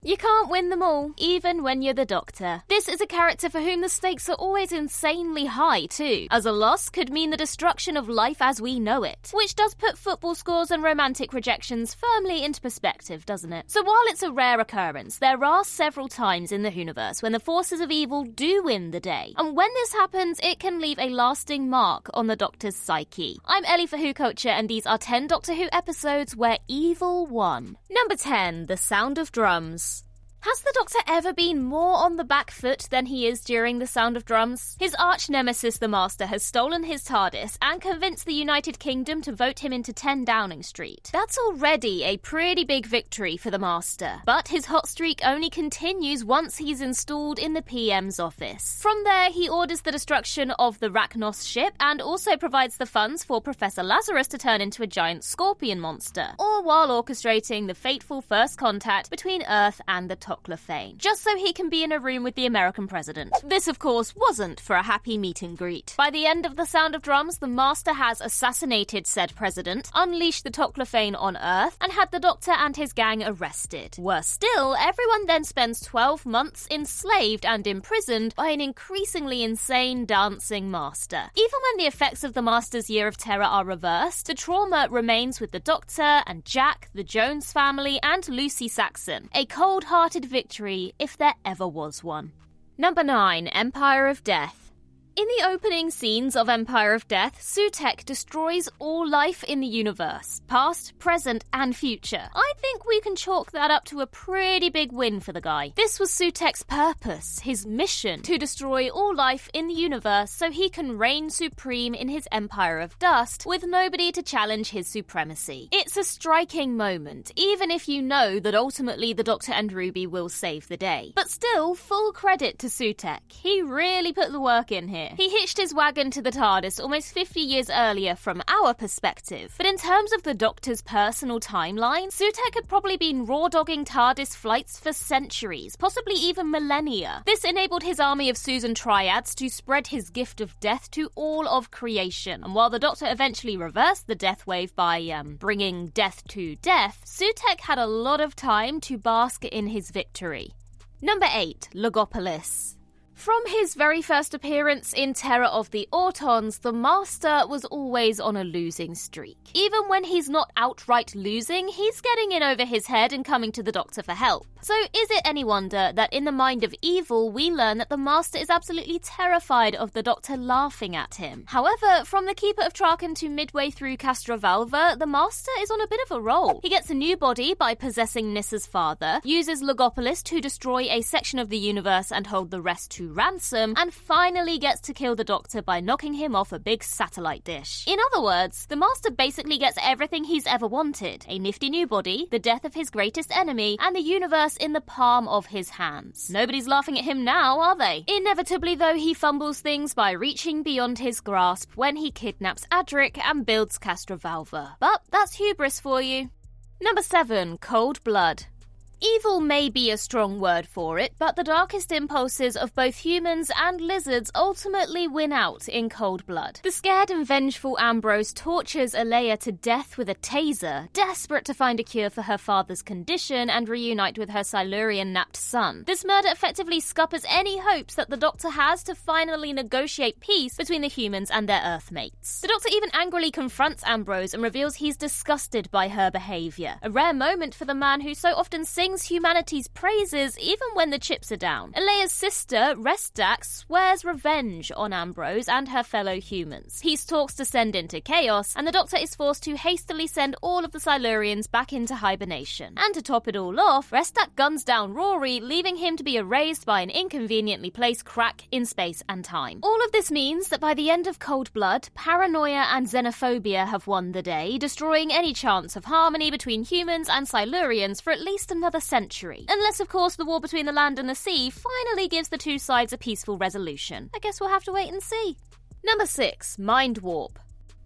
you can't win them all, even when you're the Doctor. This is a character for whom the stakes are always insanely high too, as a loss could mean the destruction of life as we know it, which does put football scores and romantic rejections firmly into perspective, doesn't it? So while it's a rare occurrence, there are several times in the universe when the forces of evil do win the day, and when this happens, it can leave a lasting mark on the Doctor's psyche. I'm Ellie for Who Culture, and these are 10 Doctor Who episodes where evil won. Number 10, The Sound of Drums. Has the Doctor ever been more on the back foot than he is during The Sound of Drums? His arch-nemesis, the Master, has stolen his TARDIS and convinced the United Kingdom to vote him into 10 Downing Street. That's already a pretty big victory for the Master, but his hot streak only continues once he's installed in the PM's office. From there, he orders the destruction of the Rachnos ship and also provides the funds for Professor Lazarus to turn into a giant scorpion monster, all while orchestrating the fateful first contact between Earth and the Toclafane, just so he can be in a room with the American president. This, of course, wasn't for a happy meet and greet. By the end of The Sound of Drums, the Master has assassinated said president, unleashed the Toclafane on Earth, and had the Doctor and his gang arrested. Worse still, everyone then spends 12 months enslaved and imprisoned by an increasingly insane dancing Master. Even when the effects of the Master's Year of Terror are reversed, the trauma remains with the Doctor and Jack, the Jones family, and Lucy Saxon. A cold-hearted victory, if there ever was one. Number 9, Empire of Death. In the opening scenes of Empire of Death, Sutekh destroys all life in the universe, past, present, and future. I think we can chalk that up to a pretty big win for the guy. This was Sutekh's purpose, his mission, to destroy all life in the universe so he can reign supreme in his Empire of Dust with nobody to challenge his supremacy. It's a striking moment, even if you know that ultimately the Doctor and Ruby will save the day. But still, full credit to Sutekh. He really put the work in here. He hitched his wagon to the TARDIS almost 50 years earlier from our perspective. But in terms of the Doctor's personal timeline, Sutekh had probably been raw-dogging TARDIS flights for centuries, possibly even millennia. This enabled his army of Susan Triads to spread his gift of death to all of creation. And while the Doctor eventually reversed the death wave by, bringing death to death, Sutekh had a lot of time to bask in his victory. Number 8, Logopolis. From his very first appearance in Terror of the Autons, the Master was always on a losing streak. Even when he's not outright losing, he's getting in over his head and coming to the Doctor for help. So is it any wonder that in the mind of evil, we learn that the Master is absolutely terrified of the Doctor laughing at him? However, from the Keeper of Traken to midway through Castrovalva, the Master is on a bit of a roll. He gets a new body by possessing Nissa's father, uses Logopolis to destroy a section of the universe and hold the rest to ransom, and finally gets to kill the Doctor by knocking him off a big satellite dish. In other words, the Master basically gets everything he's ever wanted: a nifty new body, the death of his greatest enemy, and the universe in the palm of his hands. Nobody's laughing at him now, are they? Inevitably, though, he fumbles things by reaching beyond his grasp when he kidnaps Adric and builds Castrovalva. But that's hubris for you. Number 7, Cold Blood. Evil may be a strong word for it, but the darkest impulses of both humans and lizards ultimately win out in Cold Blood. The scared and vengeful Ambrose tortures Alea to death with a taser, desperate to find a cure for her father's condition and reunite with her Silurian-napped son. This murder effectively scuppers any hopes that the Doctor has to finally negotiate peace between the humans and their Earthmates. The Doctor even angrily confronts Ambrose and reveals he's disgusted by her behaviour, a rare moment for the man who so often sings humanity's praises even when the chips are down. Alea's sister, Restak, swears revenge on Ambrose and her fellow humans. Peace talks descend into chaos, and the Doctor is forced to hastily send all of the Silurians back into hibernation. And to top it all off, Restak guns down Rory, leaving him to be erased by an inconveniently placed crack in space and time. All of this means that by the end of Cold Blood, paranoia and xenophobia have won the day, destroying any chance of harmony between humans and Silurians for at least another century. Unless, of course, the war between the land and the sea finally gives the two sides a peaceful resolution. I guess we'll have to wait and see. Number 6, Mind Warp.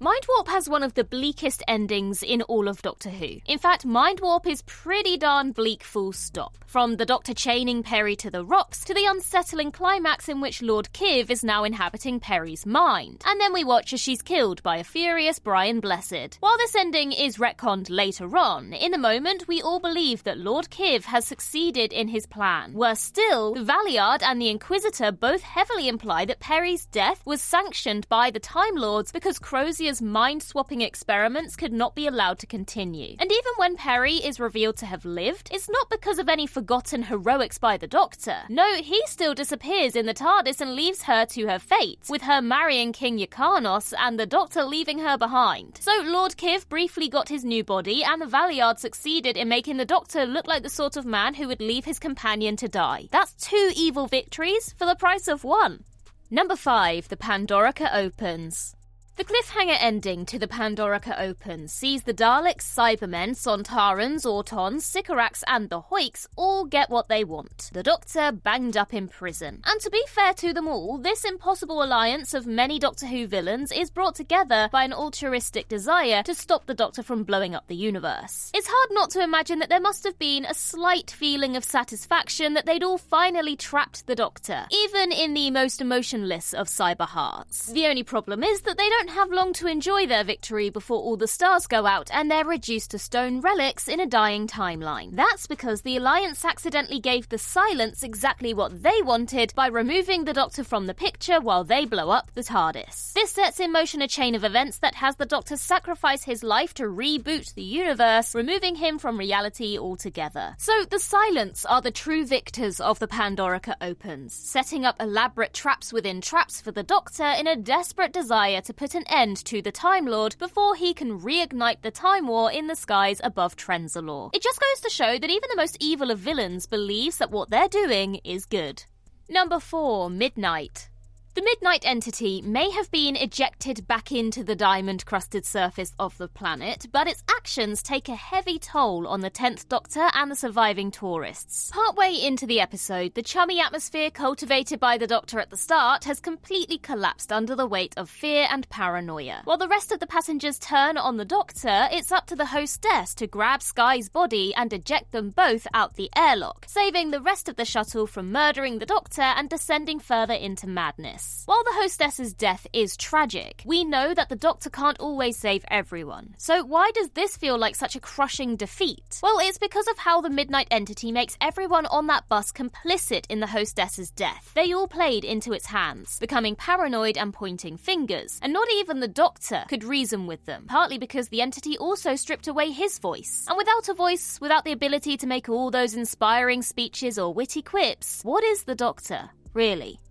Mind Warp has one of the bleakest endings in all of Doctor Who. In fact, Mind Warp is pretty darn bleak full stop. From the Doctor chaining Peri to the rocks, to the unsettling climax in which Lord Kiv is now inhabiting Peri's mind. And then we watch as she's killed by a furious Brian Blessed. While this ending is retconned later on, in the moment we all believe that Lord Kiv has succeeded in his plan. Worse still, the Valiard and the Inquisitor both heavily imply that Peri's death was sanctioned by the Time Lords because Crozier's mind-swapping experiments could not be allowed to continue. And even when Peri is revealed to have lived, it's not because of any forgotten heroics by the Doctor. No, he still disappears in the TARDIS and leaves her to her fate, with her marrying King Yrcanos and the Doctor leaving her behind. So Lord Kiv briefly got his new body, and the Valiard succeeded in making the Doctor look like the sort of man who would leave his companion to die. That's 2 evil victories for the price of 1. Number 5, the Pandorica opens. The cliffhanger ending to the Pandorica Open sees the Daleks, Cybermen, Sontarans, Autons, Sycorax and the Hoiks all get what they want. The Doctor banged up in prison. And to be fair to them all, this impossible alliance of many Doctor Who villains is brought together by an altruistic desire to stop the Doctor from blowing up the universe. It's hard not to imagine that there must have been a slight feeling of satisfaction that they'd all finally trapped the Doctor, even in the most emotionless of cyber hearts. The only problem is that they don't have long to enjoy their victory before all the stars go out and they're reduced to stone relics in a dying timeline. That's because the Alliance accidentally gave the Silence exactly what they wanted by removing the Doctor from the picture while they blow up the TARDIS. This sets in motion a chain of events that has the Doctor sacrifice his life to reboot the universe, removing him from reality altogether. So the Silence are the true victors of the Pandorica Opens, setting up elaborate traps within traps for the Doctor in a desperate desire to put an end to the Time Lord before he can reignite the Time War in the skies above Trenzalore. It just goes to show that even the most evil of villains believes that what they're doing is good. Number 4, Midnight. The Midnight entity may have been ejected back into the diamond-crusted surface of the planet, but its actions take a heavy toll on the 10th Doctor and the surviving tourists. Partway into the episode, the chummy atmosphere cultivated by the Doctor at the start has completely collapsed under the weight of fear and paranoia. While the rest of the passengers turn on the Doctor, it's up to the hostess to grab Sky's body and eject them both out the airlock, saving the rest of the shuttle from murdering the Doctor and descending further into madness. While the hostess's death is tragic, we know that the Doctor can't always save everyone. So why does this feel like such a crushing defeat? Well, it's because of how the Midnight entity makes everyone on that bus complicit in the hostess's death. They all played into its hands, becoming paranoid and pointing fingers, and not even the Doctor could reason with them, partly because the entity also stripped away his voice. And without a voice, without the ability to make all those inspiring speeches or witty quips, what is the Doctor, really?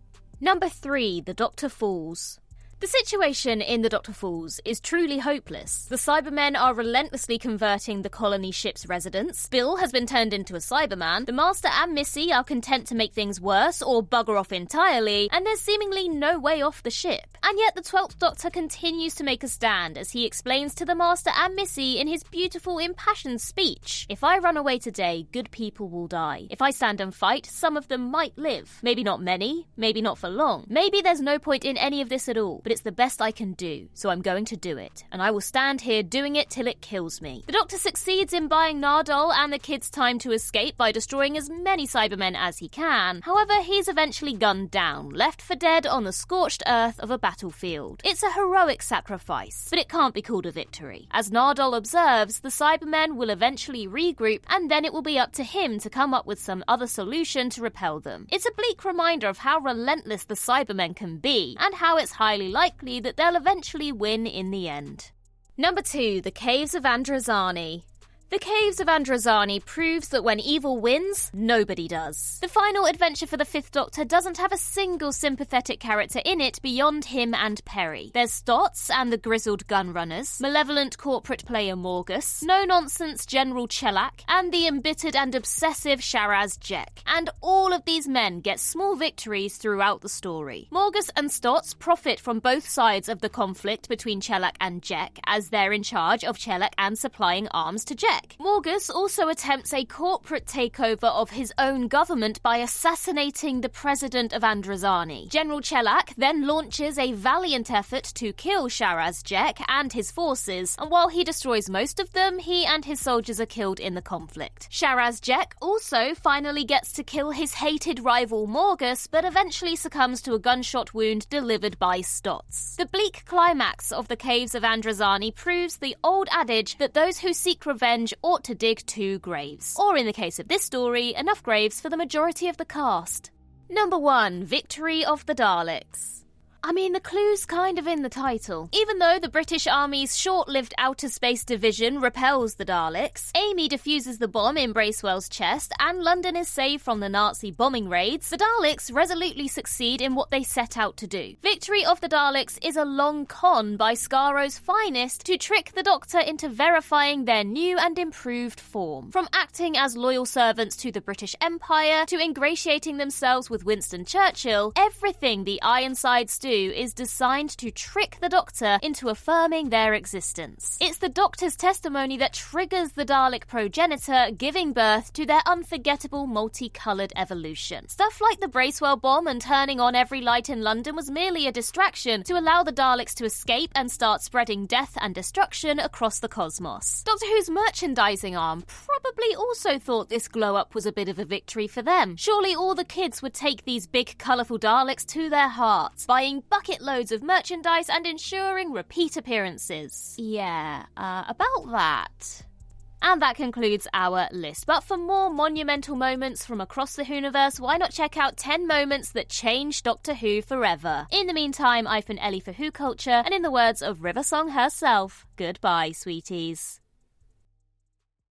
Number 3, the Doctor falls. The situation in The Doctor Falls is truly hopeless. The Cybermen are relentlessly converting the colony ship's residents, Bill has been turned into a Cyberman, the Master and Missy are content to make things worse or bugger off entirely, and there's seemingly no way off the ship. And yet the 12th Doctor continues to make a stand as he explains to the Master and Missy in his beautiful impassioned speech, "If I run away today, good people will die. If I stand and fight, some of them might live. Maybe not many, maybe not for long. Maybe there's no point in any of this at all, but it's the best I can do, so I'm going to do it, and I will stand here doing it till it kills me." The Doctor succeeds in buying Nardole and the kids time to escape by destroying as many Cybermen as he can. However, he's eventually gunned down, left for dead on the scorched earth of a battlefield. It's a heroic sacrifice, but it can't be called a victory. As Nardole observes, the Cybermen will eventually regroup, and then it will be up to him to come up with some other solution to repel them. It's a bleak reminder of how relentless the Cybermen can be, and how it's highly likely that they'll eventually win in the end. Number 2, the Caves of Androzani. The Caves of Androzani proves that when evil wins, nobody does. The final adventure for the 5th Doctor doesn't have a single sympathetic character in it beyond him and Peri. There's Stotz and the grizzled gunrunners, malevolent corporate player Morgus, no-nonsense General Chellack, and the embittered and obsessive Sharaz Jek. And all of these men get small victories throughout the story. Morgus and Stotz profit from both sides of the conflict between Chellack and Jek, as they're in charge of Chellack and supplying arms to Jek. Dalek. Morgus also attempts a corporate takeover of his own government by assassinating the president of Androzani. General Chelak then launches a valiant effort to kill Sharaz-Jek and his forces, and while he destroys most of them, he and his soldiers are killed in the conflict. Sharaz-Jek also finally gets to kill his hated rival Morgus, but eventually succumbs to a gunshot wound delivered by Stotz. The bleak climax of the Caves of Androzani proves the old adage that those who seek revenge ought to dig 2 graves. Or in the case of this story, enough graves for the majority of the cast. Number 1. Victory of the Daleks. I mean, the clue's kind of in the title. Even though the British Army's short-lived outer space division repels the Daleks, Amy defuses the bomb in Bracewell's chest, and London is saved from the Nazi bombing raids, the Daleks resolutely succeed in what they set out to do. Victory of the Daleks is a long con by Scaro's finest to trick the Doctor into verifying their new and improved form. From acting as loyal servants to the British Empire, to ingratiating themselves with Winston Churchill, everything the Ironsides do is designed to trick the Doctor into affirming their existence. It's the Doctor's testimony that triggers the Dalek progenitor, giving birth to their unforgettable multicoloured evolution. Stuff like the Bracewell bomb and turning on every light in London was merely a distraction to allow the Daleks to escape and start spreading death and destruction across the cosmos. Doctor Who's merchandising arm probably also thought this glow-up was a bit of a victory for them. Surely all the kids would take these big colourful Daleks to their hearts, buying bucket loads of merchandise and ensuring repeat appearances. Yeah, about that. And that concludes our list. But for more monumental moments from across the Whoniverse, why not check out 10 moments that changed Doctor Who forever? In the meantime, I've been Ellie for Who Culture, and in the words of River Song herself, goodbye, sweeties.